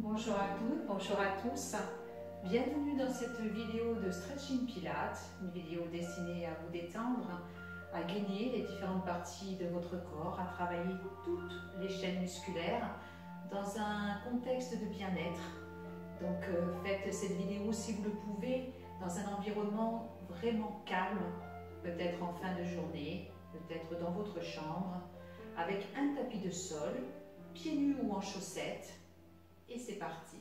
Bonjour à toutes, bonjour à tous. Bienvenue dans cette vidéo de Stretching Pilates, une vidéo destinée à vous détendre, à gainer les différentes parties de votre corps, à travailler toutes les chaînes musculaires dans un contexte de bien-être. Donc faites cette vidéo si vous le pouvez dans un environnement vraiment calme, peut-être en fin de journée, peut-être dans votre chambre, avec un tapis de sol, pieds nus ou en chaussettes. Et c'est parti.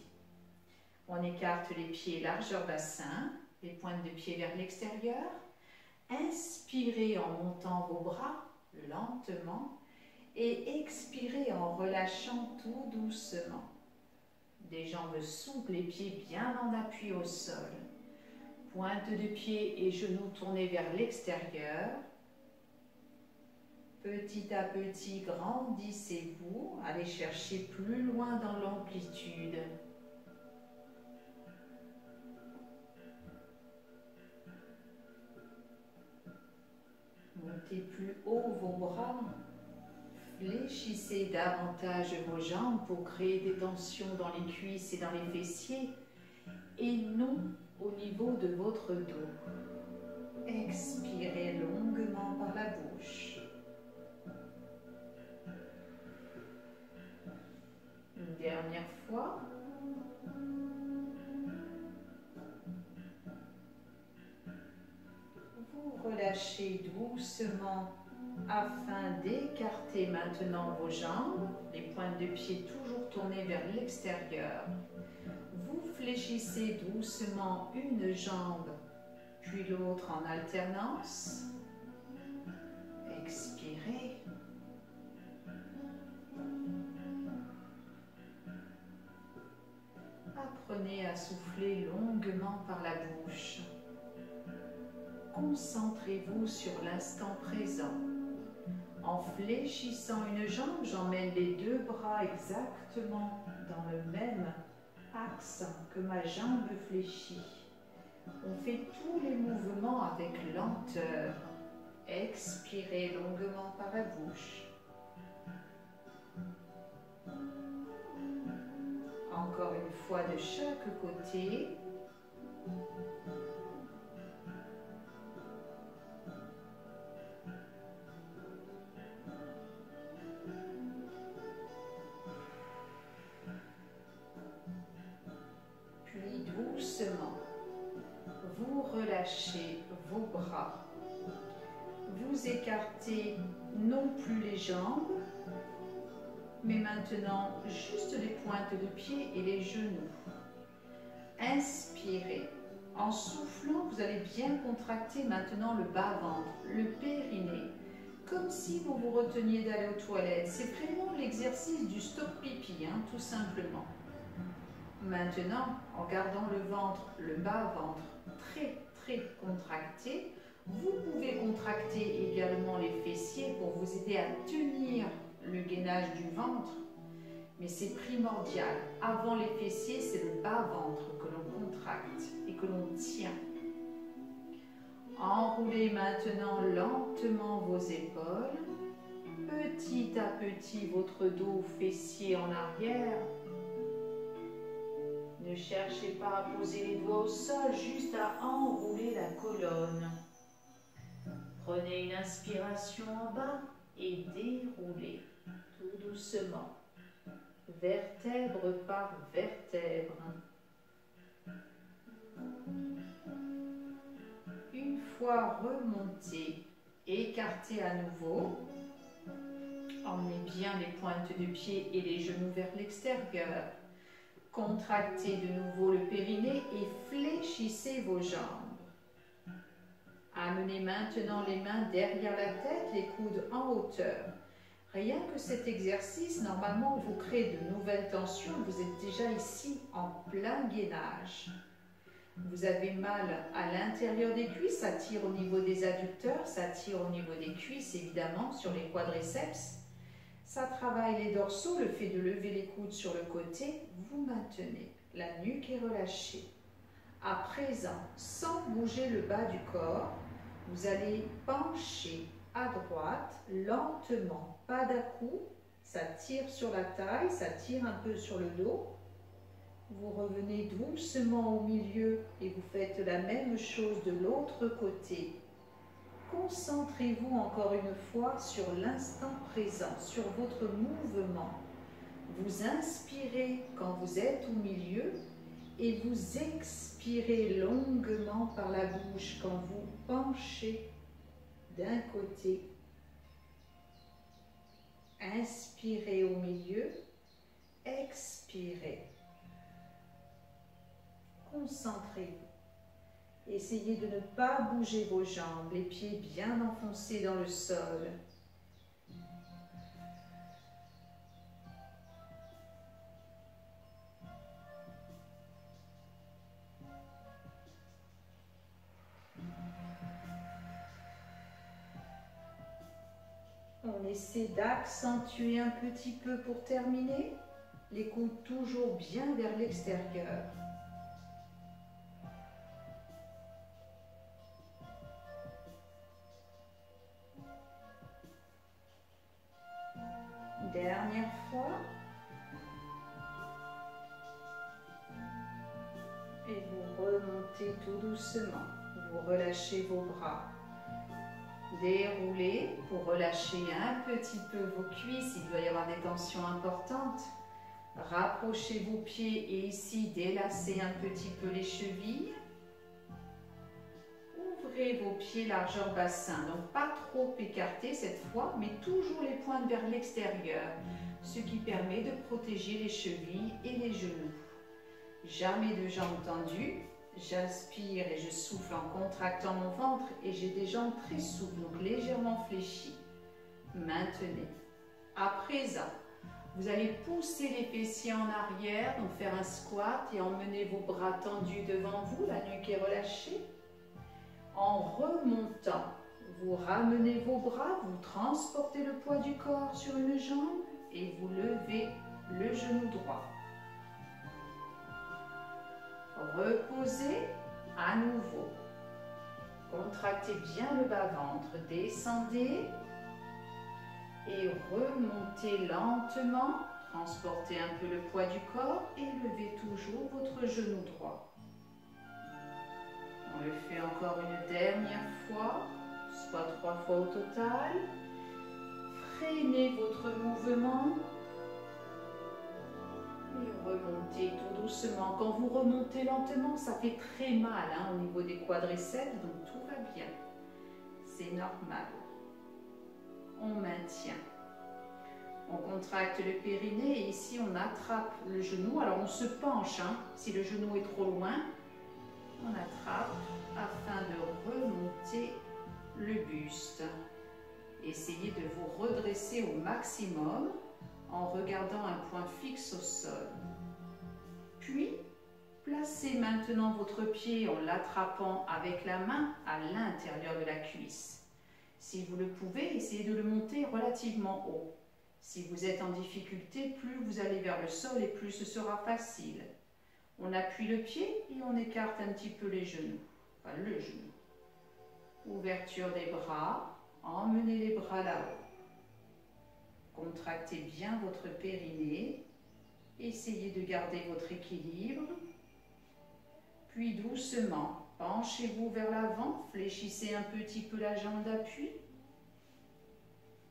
On écarte les pieds largeur bassin, les pointes de pied vers l'extérieur. Inspirez en montant vos bras lentement et expirez en relâchant tout doucement. Des jambes souples, les pieds bien en appui au sol. Pointe de pied et genoux tournés vers l'extérieur. Petit à petit, grandissez-vous, allez chercher plus loin dans l'amplitude. Montez plus haut vos bras, fléchissez davantage vos jambes pour créer des tensions dans les cuisses et dans les fessiers et non au niveau de votre dos. Expirez longuement par la bouche. Une dernière fois. Vous relâchez doucement afin d'écarter maintenant vos jambes, les pointes de pied toujours tournées vers l'extérieur. Vous fléchissez doucement une jambe, puis l'autre en alternance. Expirez. Apprenez à souffler longuement par la bouche. Concentrez-vous sur l'instant présent. En fléchissant une jambe, j'emmène les deux bras exactement dans le même axe que ma jambe fléchit. On fait tous les mouvements avec lenteur. Expirez longuement par la bouche. Encore une fois de chaque côté. Puis doucement, vous relâchez vos bras. Vous écartez non plus les jambes, mais maintenant juste les pointes de pied et les genoux. Inspirez. En soufflant, vous allez bien contracter maintenant le bas-ventre, le périnée, comme si vous vous reteniez d'aller aux toilettes. C'est vraiment l'exercice du stop pipi, tout simplement. Maintenant, en gardant le ventre, le bas-ventre très contracté, vous pouvez contracter également les fessiers pour vous aider à tenir le gainage du ventre, mais c'est primordial. Avant les fessiers, c'est le bas-ventre que l'on contracte et que l'on tient. Enroulez maintenant lentement vos épaules, petit à petit votre dos fessier en arrière. Ne cherchez pas à poser les doigts au sol, juste à enrouler la colonne. Prenez une inspiration en bas et déroulez tout doucement, vertèbre par vertèbre. Une fois remonté, écartez à nouveau. Emmenez bien les pointes de pied et les genoux vers l'extérieur. Contractez de nouveau le périnée et fléchissez vos jambes. Amenez maintenant les mains derrière la tête, les coudes en hauteur. Rien que cet exercice, normalement, vous crée de nouvelles tensions. Vous êtes déjà ici en plein gainage. Vous avez mal à l'intérieur des cuisses, ça tire au niveau des adducteurs, ça tire au niveau des cuisses, évidemment, sur les quadriceps. Ça travaille les dorsaux, le fait de lever les coudes sur le côté. Vous maintenez, la nuque est relâchée. À présent, sans bouger le bas du corps, vous allez pencher à droite, lentement, pas d'à-coups, ça tire sur la taille, ça tire un peu sur le dos. Vous revenez doucement au milieu et vous faites la même chose de l'autre côté. Concentrez-vous encore une fois sur l'instant présent, sur votre mouvement. Vous inspirez quand vous êtes au milieu et vous expirez longuement par la bouche quand vous penchez d'un côté. Inspirez au milieu, expirez. Concentrez-vous. Essayez de ne pas bouger vos jambes, les pieds bien enfoncés dans le sol. On essaie d'accentuer un petit peu pour terminer. Les coudes toujours bien vers l'extérieur. Dernière fois. Et vous remontez tout doucement. Vous relâchez vos bras. Déroulez pour relâcher un petit peu vos cuisses. Il doit y avoir des tensions importantes. Rapprochez vos pieds et ici, délacez un petit peu les chevilles. Ouvrez vos pieds largeur bassin. Donc, pas trop écartés cette fois, mais toujours les pointes vers l'extérieur, ce qui permet de protéger les chevilles et les genoux. Jamais de jambes tendues. J'inspire et je souffle en contractant mon ventre et j'ai des jambes très souples, donc légèrement fléchies. Maintenez. À présent, vous allez pousser les fessiers en arrière, donc faire un squat et emmener vos bras tendus devant vous, la nuque est relâchée. En remontant, vous ramenez vos bras, vous transportez le poids du corps sur une jambe et vous levez le genou droit. Reposez à nouveau. Contractez bien le bas-ventre, descendez et remontez lentement. Transportez un peu le poids du corps et levez toujours votre genou droit. On le fait encore une dernière fois, soit 3 fois au total. Freinez votre mouvement. Et remontez tout doucement. Quand vous remontez lentement, ça fait très mal au niveau des quadriceps, donc tout va bien. C'est normal. On maintient. On contracte le périnée et ici on attrape le genou. Alors on se penche, si le genou est trop loin, on attrape afin de remonter le buste. Essayez de vous redresser au maximum en regardant un point fixe au sol. Puis, placez maintenant votre pied en l'attrapant avec la main à l'intérieur de la cuisse. Si vous le pouvez, essayez de le monter relativement haut. Si vous êtes en difficulté, plus vous allez vers le sol et plus ce sera facile. On appuie le pied et on écarte un petit peu les genoux, enfin le genou. Ouverture des bras, emmenez les bras là-haut. Contractez bien votre périnée. Essayez de garder votre équilibre. Puis doucement, penchez-vous vers l'avant. Fléchissez un petit peu la jambe d'appui.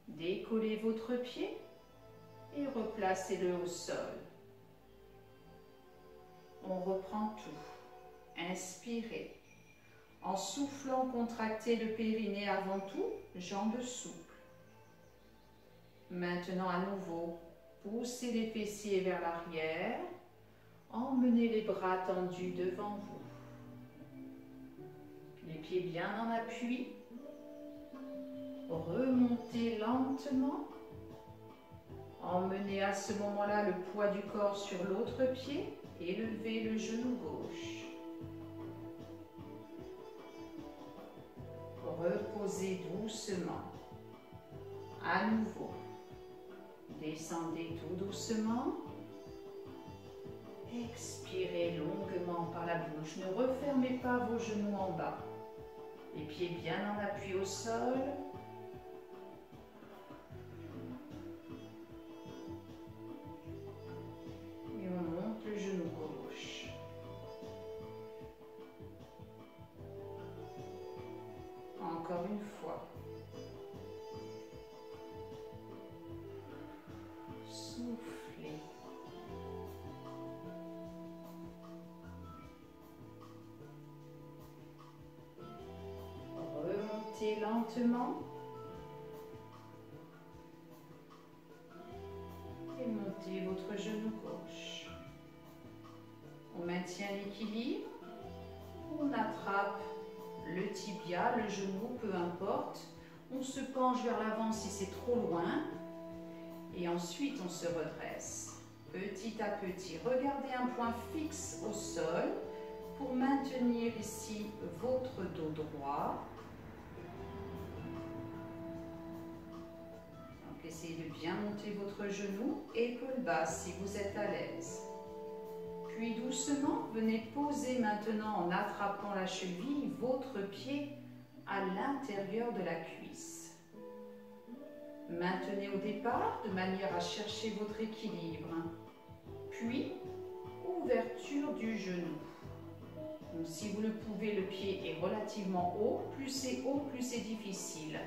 Décollez votre pied et replacez-le au sol. On reprend tout. Inspirez. En soufflant, contractez le périnée avant tout, jambes souples. Maintenant à nouveau, poussez les fessiers vers l'arrière, emmenez les bras tendus devant vous. Les pieds bien en appui. Remontez lentement. Emmenez à ce moment-là le poids du corps sur l'autre pied et levez le genou gauche. Reposez doucement. À nouveau. Descendez tout doucement. Expirez longuement par la bouche. Ne refermez pas vos genoux en bas. Les pieds bien en appui au sol. Et on monte le genou gauche. lentement. Et montez votre genou gauche. On maintient l'équilibre. On attrape le tibia, le genou, peu importe. On se penche vers l'avant si c'est trop loin. Et ensuite, on se redresse. Petit à petit, regardez un point fixe au sol pour maintenir ici votre dos droit. Donc, essayez de bien monter votre genou, épaule basse si vous êtes à l'aise. Puis doucement, venez poser maintenant en attrapant la cheville, votre pied à l'intérieur de la cuisse. Maintenez au départ de manière à chercher votre équilibre. Puis, ouverture du genou. Donc, si vous le pouvez, le pied est relativement haut. Plus c'est haut, plus c'est difficile.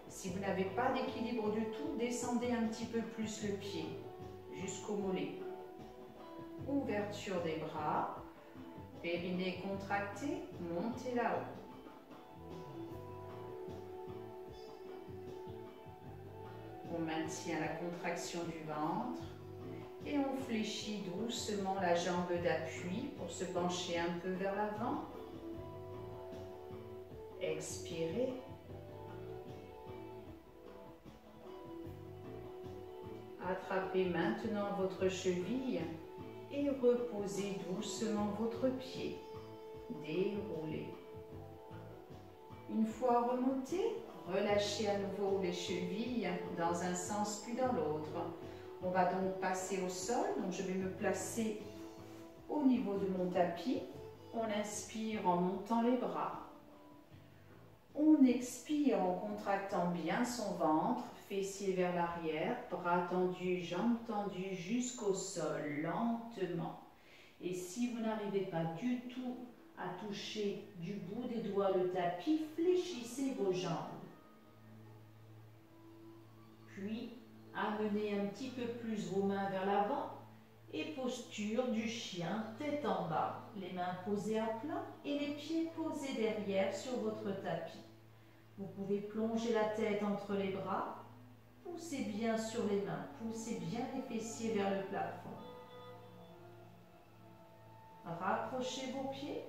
Si vous n'avez pas d'équilibre du tout, descendez un petit peu plus le pied jusqu'au mollet. Ouverture des bras. Périnée contracté, montez là-haut. On maintient la contraction du ventre. Et on fléchit doucement la jambe d'appui pour se pencher un peu vers l'avant. Expirez. Attrapez maintenant votre cheville et reposez doucement votre pied. Déroulez. Une fois remonté, relâchez à nouveau les chevilles dans un sens puis dans l'autre. On va donc passer au sol, donc je vais me placer au niveau de mon tapis. On inspire en montant les bras. On expire en contractant bien son ventre, fessiers vers l'arrière, bras tendus, jambes tendues jusqu'au sol, lentement. Et si vous n'arrivez pas du tout à toucher du bout des doigts le tapis, fléchissez vos jambes. Puis, amenez un petit peu plus vos mains vers l'avant et posture du chien, tête en bas. Les mains posées à plat et les pieds posés derrière sur votre tapis. Vous pouvez plonger la tête entre les bras, poussez bien sur les mains, poussez bien les fessiers vers le plafond. Rapprochez vos pieds.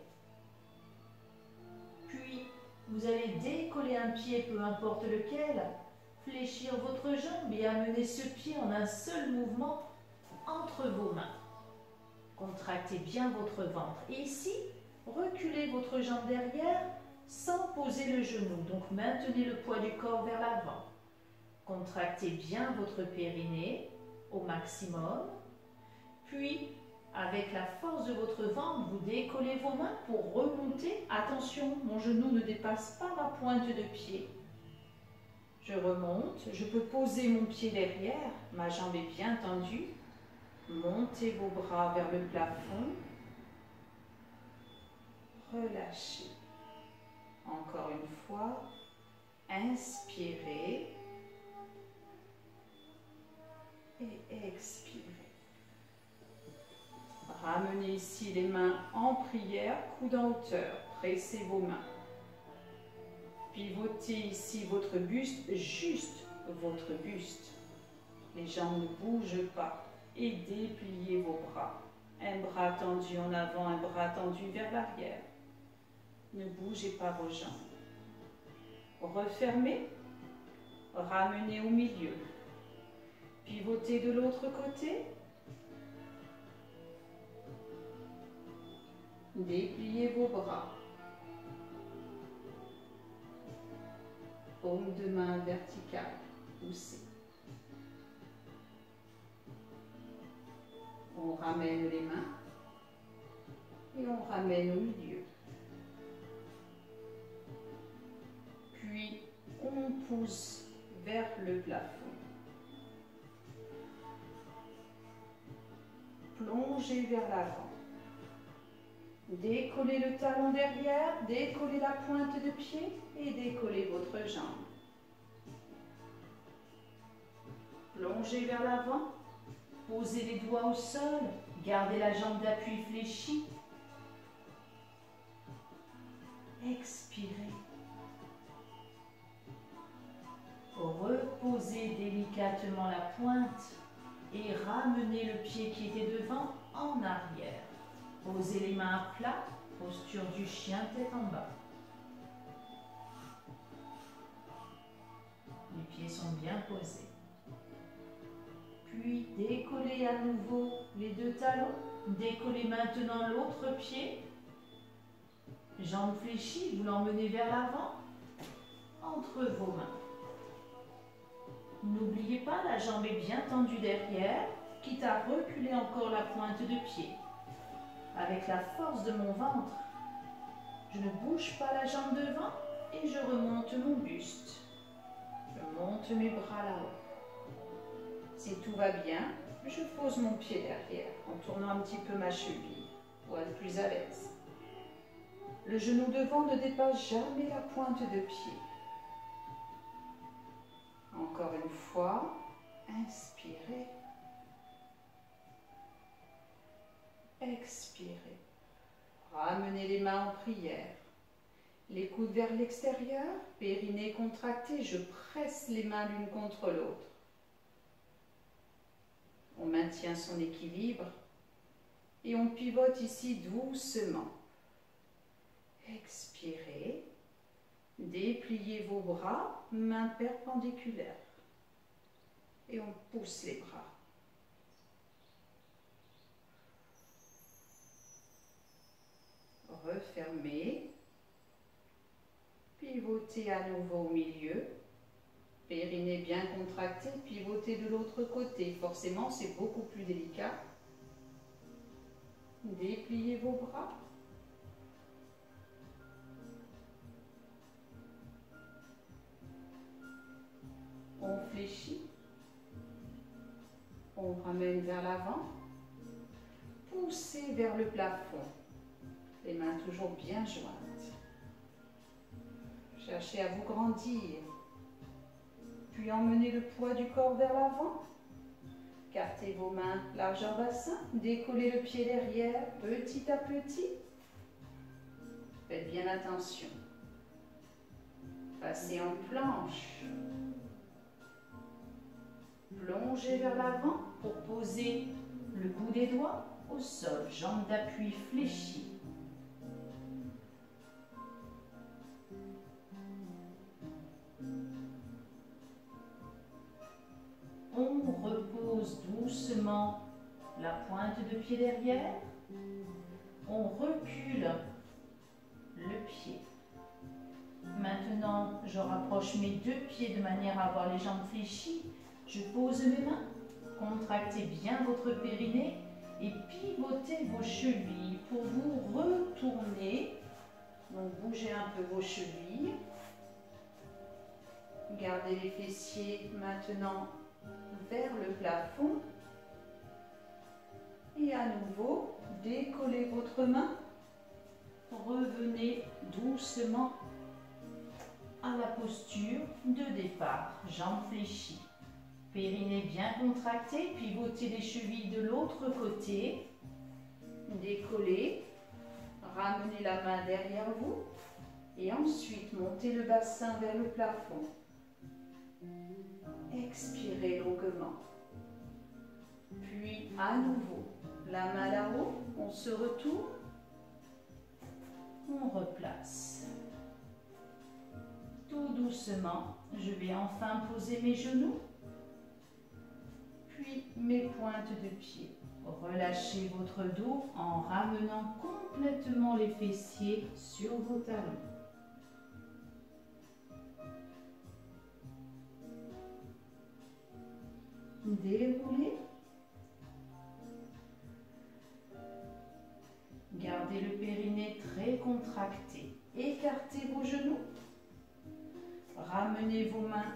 Puis, vous allez décoller un pied, peu importe lequel, fléchir votre jambe et amener ce pied en un seul mouvement entre vos mains. Contractez bien votre ventre. Et ici, reculez votre jambe derrière sans poser le genou. Donc maintenez le poids du corps vers l'avant. Contractez bien votre périnée au maximum. Puis, avec la force de votre ventre, vous décollez vos mains pour remonter. Attention, mon genou ne dépasse pas ma pointe de pied. Je remonte, je peux poser mon pied derrière, ma jambe est bien tendue. Montez vos bras vers le plafond. Relâchez. Encore une fois, inspirez et expirez. Ramenez ici les mains en prière, coude en hauteur, pressez vos mains. Pivotez ici votre buste, juste votre buste. Les jambes ne bougent pas et dépliez vos bras. Un bras tendu en avant, un bras tendu vers l'arrière. Ne bougez pas vos jambes. Refermez, ramenez au milieu. Pivotez de l'autre côté. Dépliez vos bras. Paume de main verticale, poussez. On ramène les mains et on ramène au milieu. Puis on pousse vers le plafond. Plongez vers l'avant. Décollez le talon derrière, décollez la pointe de pied et décollez votre jambe. Plongez vers l'avant, posez les doigts au sol, gardez la jambe d'appui fléchie. Expirez. Reposez délicatement la pointe et ramenez le pied qui était devant en arrière. Posez les mains à plat, posture du chien tête en bas. Les pieds sont bien posés. Puis décollez à nouveau les deux talons. Décollez maintenant l'autre pied. Jambes fléchies, vous l'emmenez vers l'avant, entre vos mains. N'oubliez pas, la jambe est bien tendue derrière, quitte à reculer encore la pointe de pied. Avec la force de mon ventre, je ne bouge pas la jambe devant et je remonte mon buste. Je monte mes bras là-haut. Si tout va bien, je pose mon pied derrière en tournant un petit peu ma cheville pour être plus à l'aise. Le genou devant ne dépasse jamais la pointe de pied. Encore une fois, inspirez. Expirez. Ramenez les mains en prière. Les coudes vers l'extérieur, périnée contracté, je presse les mains l'une contre l'autre. On maintient son équilibre et on pivote ici doucement. Expirez. Dépliez vos bras, mains perpendiculaires. Et on pousse les bras. Refermez. Pivotez à nouveau au milieu. Périnée bien contracté, pivotez de l'autre côté. Forcément, c'est beaucoup plus délicat. Dépliez vos bras. On fléchit. On ramène vers l'avant. Poussez vers le plafond. Les mains toujours bien jointes. Cherchez à vous grandir. Puis emmenez le poids du corps vers l'avant. Cartez vos mains largeur bassin. Décollez le pied derrière petit à petit. Faites bien attention. Passez en planche. Plongez vers l'avant pour poser le bout des doigts au sol. Jambes d'appui fléchies. On repose doucement la pointe de pied derrière. On recule le pied. Maintenant, je rapproche mes deux pieds de manière à avoir les jambes fléchies. Je pose mes mains. Contractez bien votre périnée et pivotez vos chevilles pour vous retourner. Donc, bougez un peu vos chevilles. Gardez les fessiers maintenant vers le plafond. Et à nouveau, décollez votre main. Revenez doucement à la posture de départ. Jambes fléchies. Périnée bien contractée. Pivotez les chevilles de l'autre côté. Décollez. Ramenez la main derrière vous. Et ensuite, montez le bassin vers le plafond. Expirez longuement. Puis à nouveau, la main là-haut, on se retourne, on replace. Tout doucement, je vais enfin poser mes genoux, puis mes pointes de pied. Relâchez votre dos en ramenant complètement les fessiers sur vos talons. Déroulez. Gardez le périnée très contracté. Écartez vos genoux. Ramenez vos mains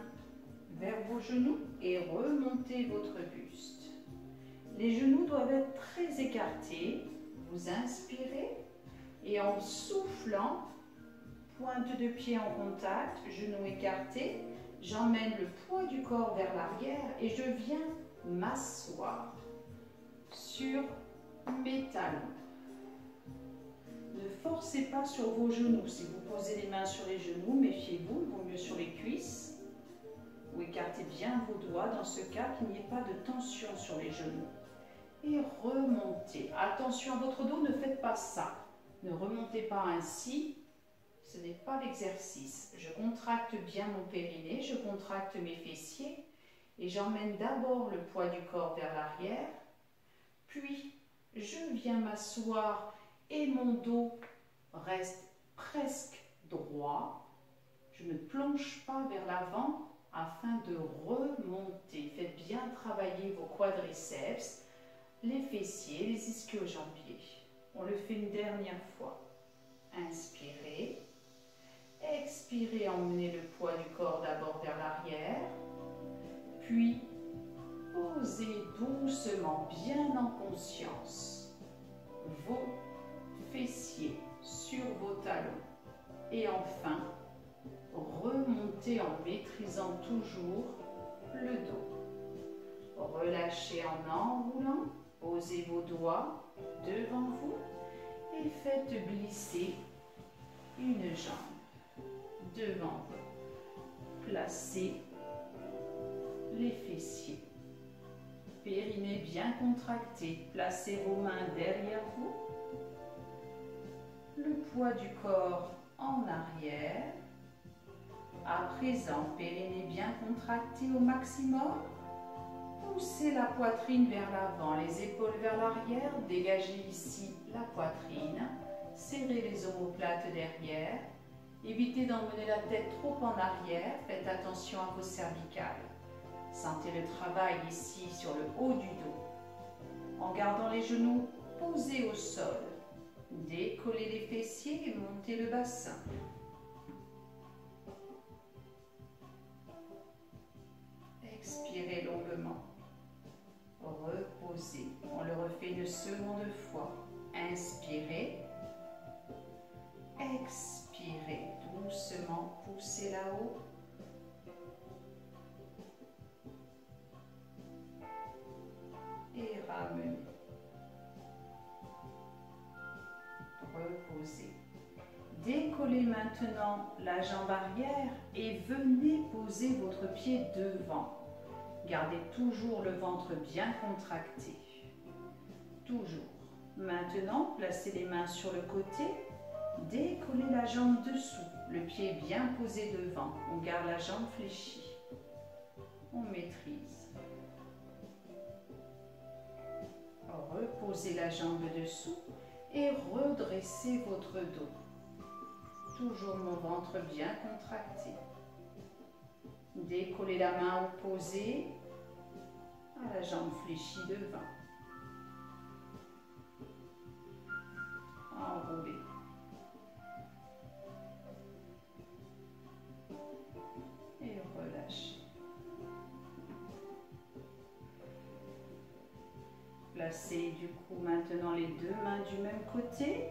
vers vos genoux et remontez votre buste. Les genoux doivent être très écartés. Vous inspirez et en soufflant, pointe de pied en contact, genoux écartés, j'emmène le poids du corps vers l'arrière et je viens m'asseoir sur mes talons. Ne forcez pas sur vos genoux. Si vous posez les mains sur les genoux, méfiez-vous, il vaut mieux sur les cuisses. ou écartez bien vos doigts dans ce cas qu'il n'y ait pas de tension sur les genoux. Et remontez. Attention à votre dos, ne faites pas ça. Ne remontez pas ainsi, ce n'est pas l'exercice. Je contracte bien mon périnée, je contracte mes fessiers et j'emmène d'abord le poids du corps vers l'arrière, puis je viens m'asseoir et mon dos reste presque droit. Je ne plonge pas vers l'avant afin de remonter. Faites bien travailler vos quadriceps, les fessiers, les ischio-jambiers. On le fait une dernière fois. Inspirez. Expirez, emmenez le poids du corps d'abord vers l'arrière. Puis, posez doucement, bien en conscience, vos fessiers sur vos talons. Et enfin, remontez en maîtrisant toujours le dos. Relâchez en enroulant, posez vos doigts devant vous et faites glisser une jambe devant vous. Placez les fessiers. Périnée bien contracté. Placez vos mains derrière vous. Le poids du corps en arrière. À présent, périnée bien contracté au maximum. Poussez la poitrine vers l'avant, les épaules vers l'arrière. Dégagez ici la poitrine. Serrez les omoplates derrière. Évitez d'emmener la tête trop en arrière. Faites attention à vos cervicales. Sentez le travail ici sur le haut du dos. En gardant les genoux posés au sol. Décollez les fessiers et montez le bassin. Expirez longuement. Reposez. On le refait une seconde fois. Inspirez. Expirez. Doucement, poussez là-haut. Et ramenez. Reposez. Décollez maintenant la jambe arrière et venez poser votre pied devant. Gardez toujours le ventre bien contracté. Toujours. Maintenant, placez les mains sur le côté. Décollez la jambe dessous. Le pied bien posé devant. On garde la jambe fléchie. On maîtrise. Reposez la jambe dessous et redressez votre dos. Toujours mon ventre bien contracté. Décollez la main opposée à la jambe fléchie devant. Enroulez. Et relâchez. Placez du coup maintenant les deux mains du même côté.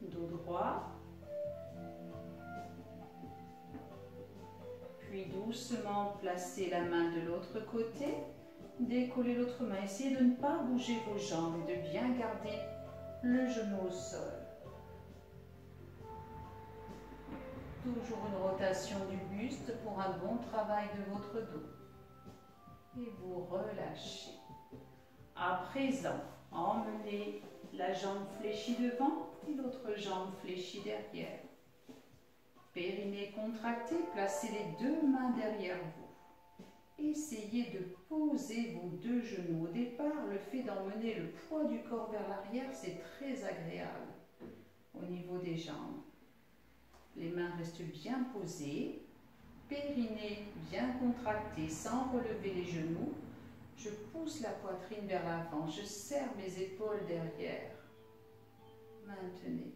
Dos droit. Puis doucement placez la main de l'autre côté. Décollez l'autre main. Essayez de ne pas bouger vos jambes et de bien garder le genou au sol. Toujours une rotation du buste pour un bon travail de votre dos. Et vous relâchez. À présent, emmenez la jambe fléchie devant et l'autre jambe fléchie derrière. Périnée contracté, placez les deux mains derrière vous. Essayez de poser vos deux genoux. Au départ, le fait d'emmener le poids du corps vers l'arrière, c'est très agréable au niveau des jambes. Les mains restent bien posées. Périnée bien contracté sans relever les genoux. Je pousse la poitrine vers l'avant. Je serre mes épaules derrière. Maintenez.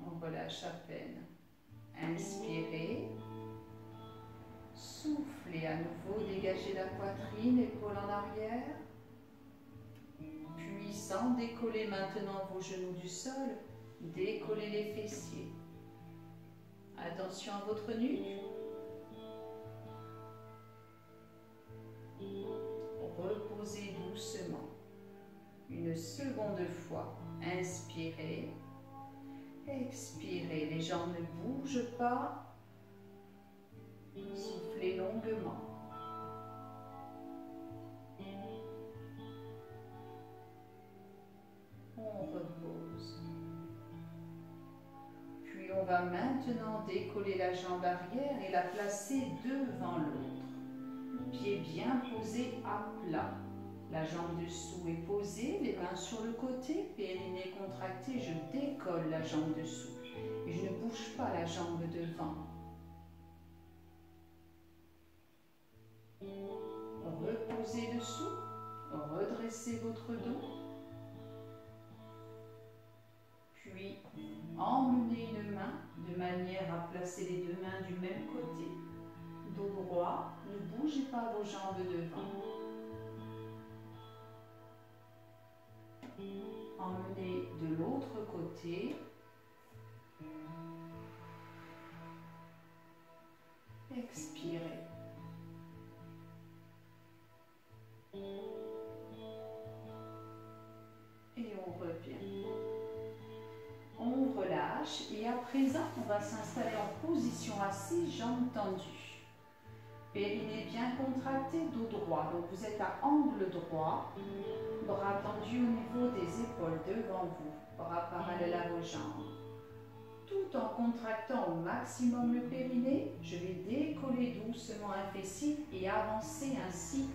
On relâche à peine. Inspirez. Soufflez à nouveau. Dégagez la poitrine, épaules en arrière. Puis, sans décoller maintenant vos genoux du sol, décollez les fessiers. Attention à votre nuque. Reposez doucement. Une seconde fois. Inspirez. Expirez, les jambes ne bougent pas. Soufflez longuement. On repose. Puis on va maintenant décoller la jambe arrière et la placer devant l'autre. Pied bien posé à plat. La jambe dessous est posée, les mains sur le côté, périnée contracté, je décolle la jambe dessous. Et je ne bouge pas la jambe devant. Reposez dessous, redressez votre dos. Puis, emmenez une main de manière à placer les deux mains du même côté. Dos droit, ne bougez pas vos jambes devant. Emmenez de l'autre côté. Expirez. Et on revient. On relâche et à présent, on va s'installer en position assise, jambes tendues. Périnée bien contracté, dos droit. Donc vous êtes à angle droit, bras tendus au niveau des épaules devant vous, bras parallèles à vos jambes. Tout en contractant au maximum le périnée, je vais décoller doucement un fessier et avancer ainsi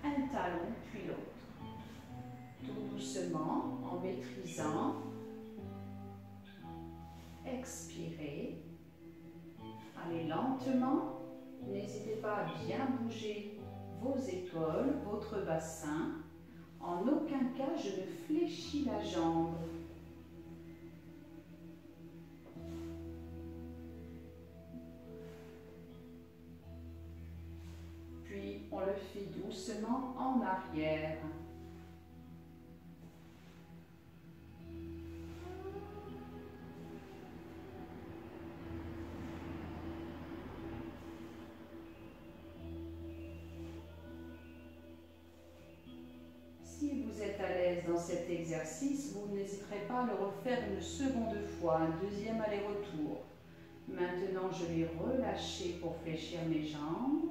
un talon puis l'autre. Tout doucement, en maîtrisant. Expirez. Allez lentement. N'hésitez pas à bien bouger vos épaules, votre bassin. En aucun cas, je ne fléchis la jambe. Puis, on le fait doucement en arrière. Si vous êtes à l'aise dans cet exercice, vous n'hésiterez pas à le refaire une seconde fois, un deuxième aller-retour. Maintenant, je vais relâcher pour fléchir mes jambes.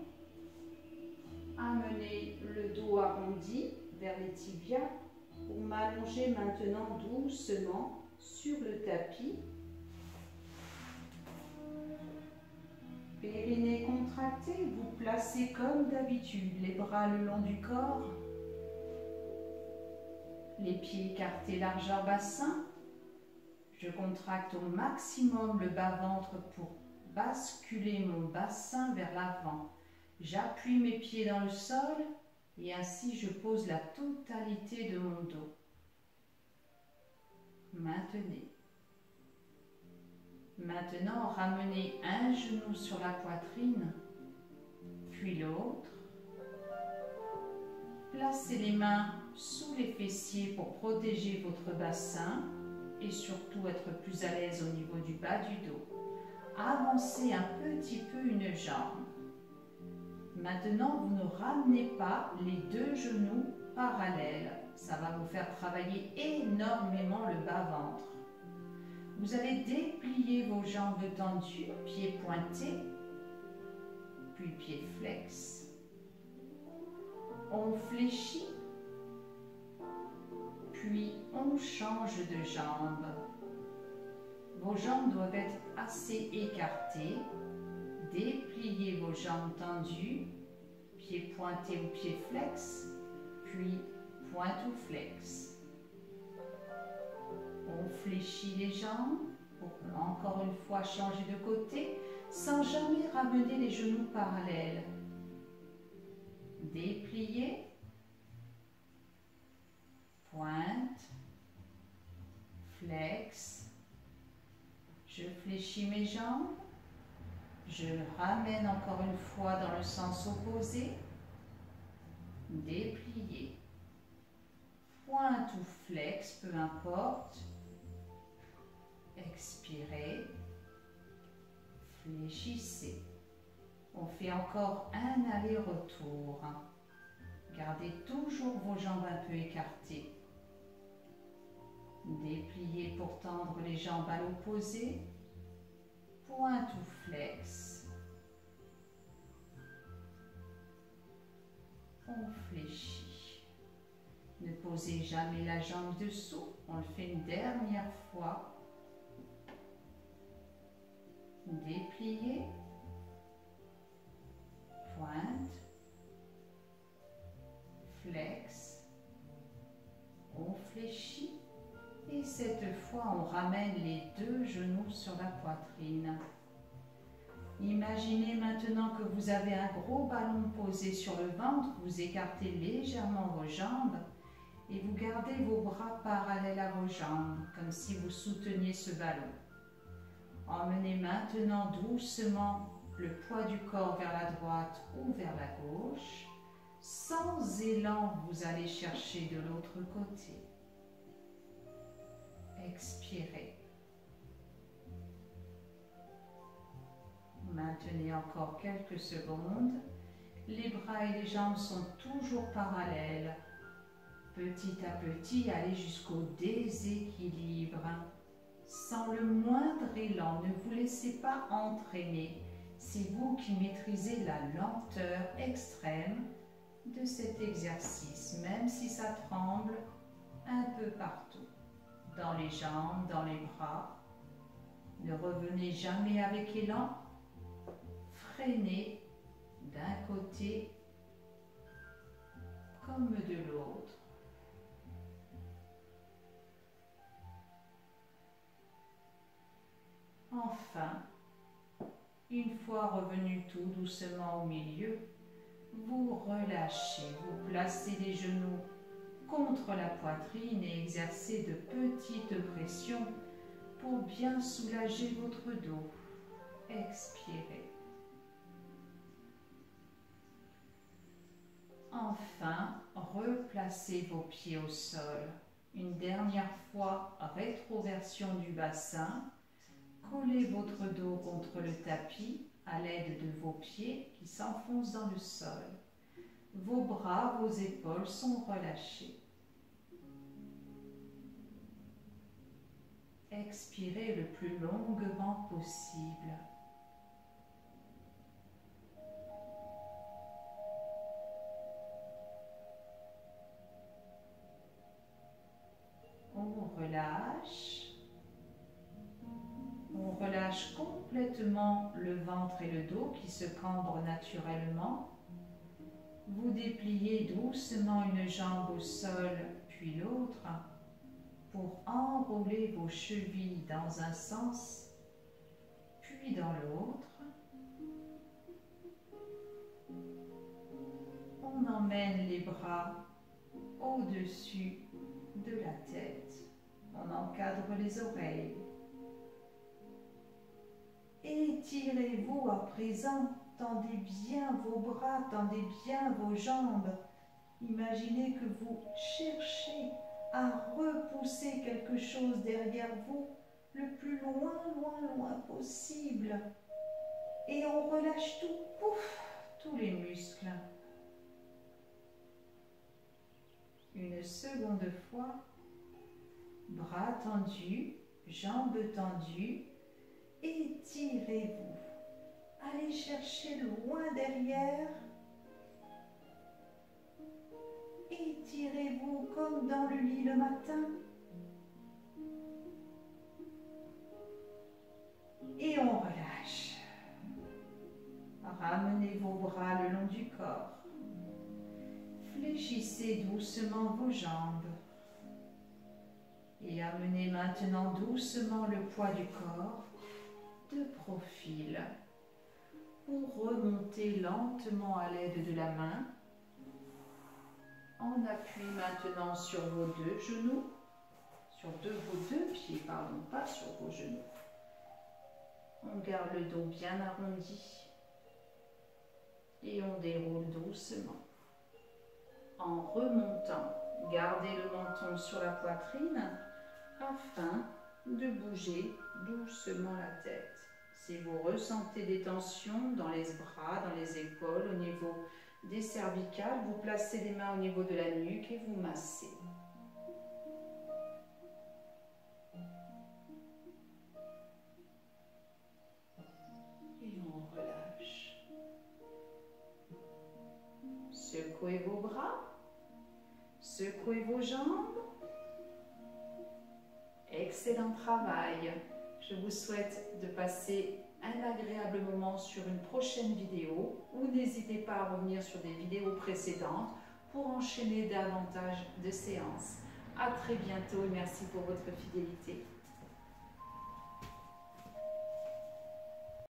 Amener le dos arrondi vers les tibias pour m'allonger maintenant doucement sur le tapis. Périnée contracté, vous placez comme d'habitude les bras le long du corps. Les pieds écartés, largeur bassin. Je contracte au maximum le bas-ventre pour basculer mon bassin vers l'avant. J'appuie mes pieds dans le sol et ainsi je pose la totalité de mon dos. Maintenez. Maintenant, ramenez un genou sur la poitrine, puis l'autre. Placez les mains sous les fessiers pour protéger votre bassin et surtout être plus à l'aise au niveau du bas du dos. Avancez un petit peu une jambe. Maintenant, vous ne ramenez pas les deux genoux parallèles. Ça va vous faire travailler énormément le bas-ventre. Vous allez déplier vos jambes tendues, pieds pointés, puis pieds flex. On fléchit, puis on change de jambe. Vos jambes doivent être assez écartées. Dépliez vos jambes tendues, pieds pointés ou pieds flex, puis pointe ou flex. On fléchit les jambes pour encore une fois changer de côté sans jamais ramener les genoux parallèles. Dépliez, pointe, flex. Je fléchis mes jambes. Je ramène encore une fois dans le sens opposé. Déplier. Pointe ou flex, peu importe. Expirez. Fléchissez. On fait encore un aller-retour. Gardez toujours vos jambes un peu écartées. Dépliez pour tendre les jambes à l'opposé. Pointe ou flex. On fléchit. Ne posez jamais la jambe dessous. On le fait une dernière fois. Dépliez. Pointe. Flex. On fléchit. Et cette fois, on ramène les deux genoux sur la poitrine. Imaginez maintenant que vous avez un gros ballon posé sur le ventre. Vous écartez légèrement vos jambes et vous gardez vos bras parallèles à vos jambes, comme si vous souteniez ce ballon. Emmenez maintenant doucement le poids du corps vers la droite ou vers la gauche. Sans élan, vous allez chercher de l'autre côté. Expirez. Maintenez encore quelques secondes. Les bras et les jambes sont toujours parallèles. Petit à petit, allez jusqu'au déséquilibre. Sans le moindre élan, ne vous laissez pas entraîner. C'est vous qui maîtrisez la lenteur extrême de cet exercice, même si ça tremble un peu partout. Dans les jambes, dans les bras. Ne revenez jamais avec élan. Freinez d'un côté comme de l'autre. Enfin, une fois revenu tout doucement au milieu, vous relâchez, vous placez les genoux contre la poitrine et exercez de petites pressions pour bien soulager votre dos. Expirez. Enfin, replacez vos pieds au sol. Une dernière fois, rétroversion du bassin. Collez votre dos contre le tapis à l'aide de vos pieds qui s'enfoncent dans le sol. Vos bras, vos épaules sont relâchés. Expirez le plus longuement possible. On relâche. On relâche complètement le ventre et le dos qui se cambrent naturellement. Vous dépliez doucement une jambe au sol, puis l'autre, pour enrouler vos chevilles dans un sens, puis dans l'autre. On emmène les bras au-dessus de la tête. On encadre les oreilles. Étirez-vous à présent, tendez bien vos bras, tendez bien vos jambes. Imaginez que vous cherchez à repousser quelque chose derrière vous le plus loin, loin, loin possible. Et on relâche tout, pouf, tous les muscles. Une seconde fois, bras tendus, jambes tendues. Étirez-vous. Allez chercher loin derrière. Étirez-vous comme dans le lit le matin. Et on relâche. Ramenez vos bras le long du corps. Fléchissez doucement vos jambes. Et amenez maintenant doucement le poids du corps de profil pour remonter lentement à l'aide de la main. On appuie maintenant sur vos deux genoux, sur vos deux pieds, pardon, pas sur vos genoux. On garde le dos bien arrondi et on déroule doucement. En remontant, gardez le menton sur la poitrine afin de bouger doucement la tête. Si vous ressentez des tensions dans les bras, dans les épaules, au niveau des cervicales, vous placez les mains au niveau de la nuque et vous massez. Secouez vos bras, secouez vos jambes. Excellent travail. Je vous souhaite de passer un agréable moment sur une prochaine vidéo ou n'hésitez pas à revenir sur des vidéos précédentes pour enchaîner davantage de séances. À très bientôt et merci pour votre fidélité.